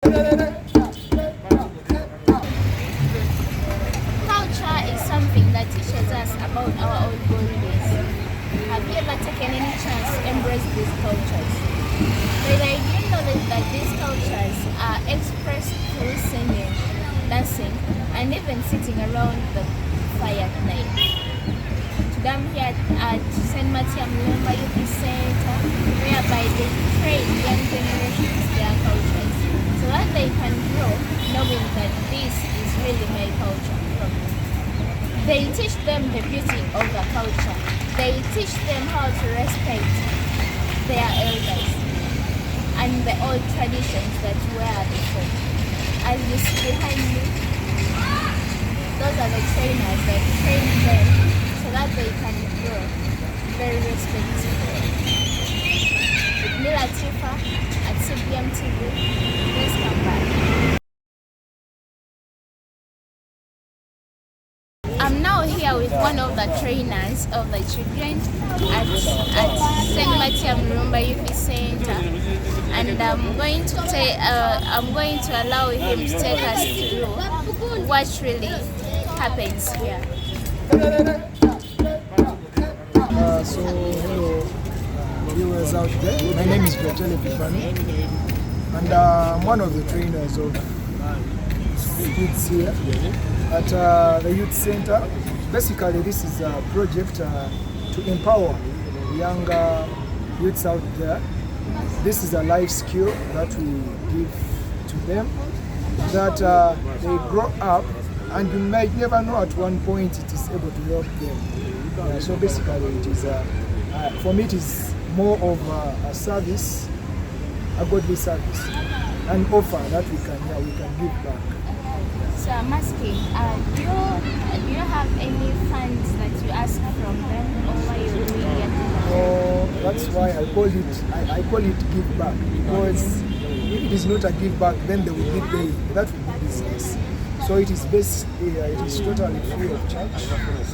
Culture is something that teaches us about our own bodies. Have you ever taken any chance to embrace these cultures? But I didn't know that these cultures are expressed through singing, dancing, and even sitting around the fire at night. Today I'm here at St. Matthew Mlumba Youth Center, whereby they train young generations their cultures so that they can grow knowing that this is really my culture. They teach them the beauty of the culture. They teach them how to respect their elders and the old traditions that were before. As you see behind me, those are the trainers that train them so that they can grow very respectful. With me, Latifa, at CBM TV. Let's come back. I'm now here with one of the trainers of the children at St. Matthew Mlumba Youth Center, and I'm going to allow him to take us through what really happens here. So hello viewers out there. My name is Bertele Pifani, and I'm one of the trainers of kids here at the youth center. Basically, this is a project to empower younger youths out there. This is a life skill that we give to them, that they grow up, and you might never know at one point it is able to help them. So basically, it is for me, it is more of a service, a godly service, an offer that we can give back. So I'm asking, do you have any funds that you ask from them, or why you really get it? Oh, that's why I call it give back, because if it is not a give back, then they will be paying. That will be business. So it is it is totally free of charge.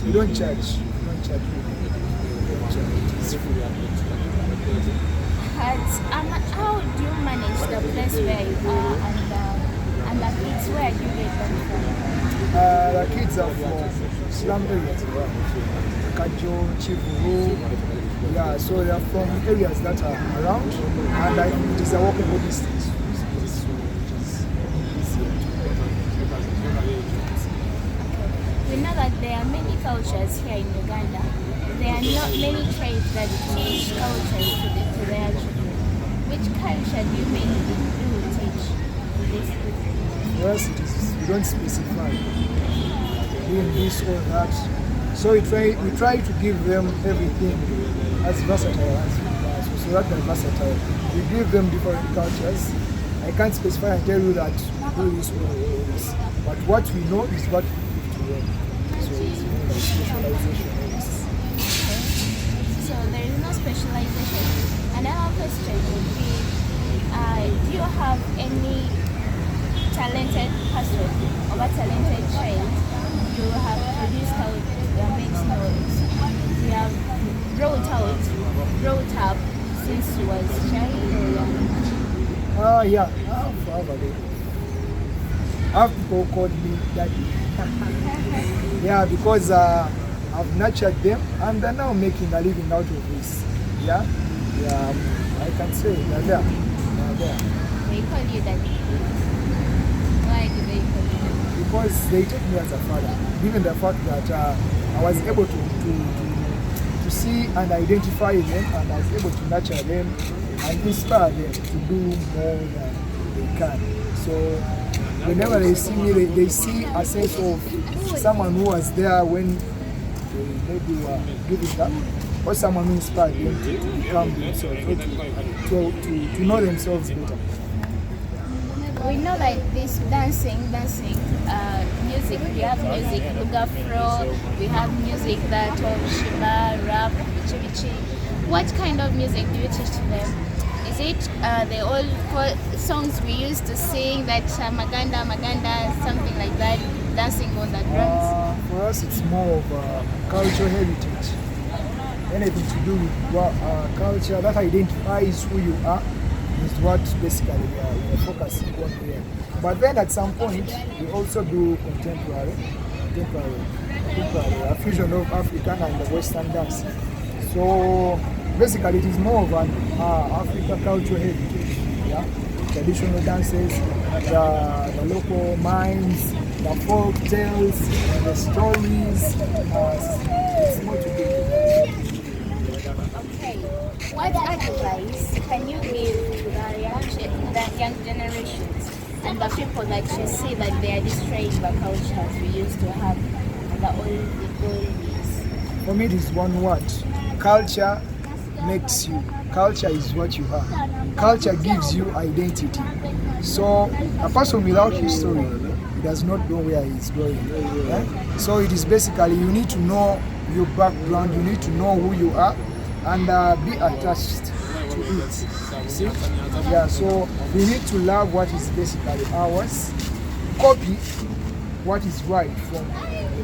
You don't charge. It is free. How do you manage the place where you are and the kids, where do you get them from? The kids are from slum areas, Kajo, Chivuru. Yeah, so they are from areas that are around, and it is a walkable distance. We know that there are many cultures here in Uganda. There are not many tribes that teach cultures to their children. Which culture do you mainly teach to these people? For us, we don't specify doing this or that. So we try to give them everything as versatile as possible, so that they're versatile. We give them different cultures. I can't specify and tell you that do this or this, but what we know is what we give to them. So it's more like specialization. So there is no specialization. Another question would be, do you have any talented person or a talented child you have produced out their mates noise? You have brought up since you was child or young? Yeah, I have people called me daddy. Yeah, because I've nurtured them and they're now making a living out of this. Yeah, I can say they're there. They call you daddy. Why do they call you daddy? Because they take me as a father, given the fact that I was able to see and identify them, and I was able to nurture them and inspire them to do more than they can. So whenever they see me, they see a sense of someone who was there when they maybe were giving up, or someone who inspired them to become themselves, or to know themselves better. We know like this dancing, music, we have music, Lugafro, we have music that of Shiba, rap, Bichi. What kind of music do you teach to them? Is it the old songs we used to sing, that Maganda, something like that, dancing on the drums? For us, it's more of cultural heritage. Anything to do with culture that identifies who you are, is what basically we are focusing on here. But then at some point, we also do contemporary, a fusion of African and the Western dance. So basically, it is more of an African cultural heritage. Yeah, traditional dances, the local minds, the folk tales, the stories. It's more to do. Okay. What advice can you give to the young generations and the people that you see that they are destroying the cultures we used to have in the old days? For me, it is one word. Culture makes you. Culture is what you have. Culture gives you identity. So a person without history, he does not know where he is going. Yeah? So it is basically you need to know your background, you need to know who you are, and be attached to it. See? Yeah, so we need to love what is basically ours, copy what is right from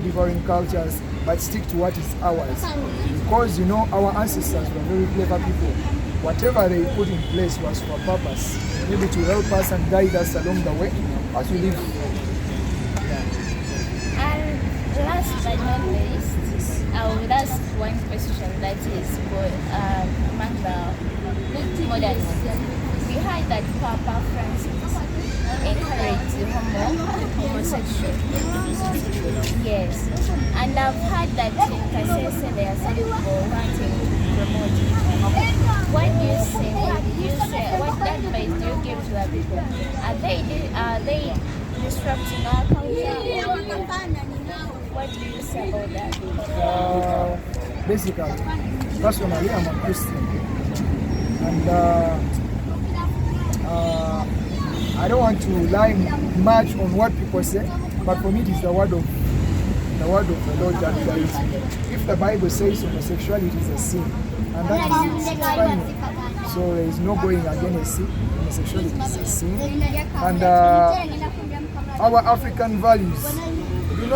different cultures, but stick to what is ours. Because our ancestors were very clever people. Whatever they put in place was for a purpose, maybe to help us and guide us along the way as we live. And last but not least, I would ask one question that is for among the modernists. We heard that Papa Francis encouraged homosexual. Yes. And I've heard that in Kasese there are some people wanting to promote it. What do you say? What advice do you give to the people? Are they disrupting our culture? What do you say about that? Basically, personally, I'm a Christian, and I don't want to lie much on what people say, but for me, it is the word of the Lord that guides me. If the Bible says homosexuality is a sin, and that is it, it's fine. So there is no going against it. Homosexuality is a sin, and our African values do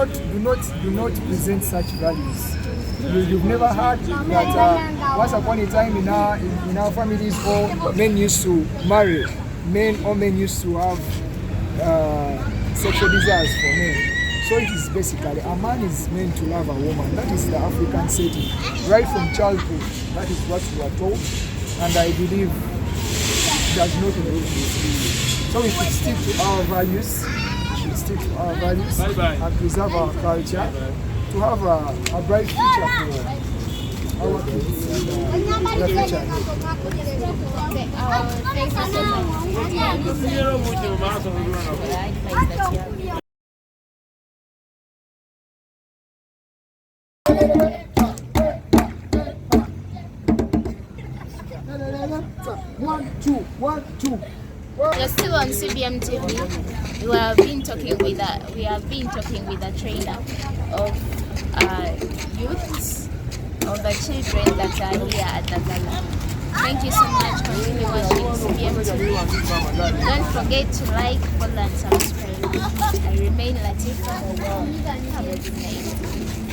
not present such values. You've never heard that once upon a time in our families, all men used to marry, all men used to have sexual desires for men. So it is basically a man is meant to love a woman. That is the African setting, right from childhood. That is what we are told, and I believe there's nothing wrong with it. So we should stick to our values. And preserve our culture to have a bright future for our kids and the future. Okay, thank you so much. One, two. You're still on CBM TV. We have been talking with a trainer of youths, of the children that are here at the gala. Thank you so much for really watching CBM TV. Don't forget to like, follow, and subscribe. I remain Latifa. Have a good night.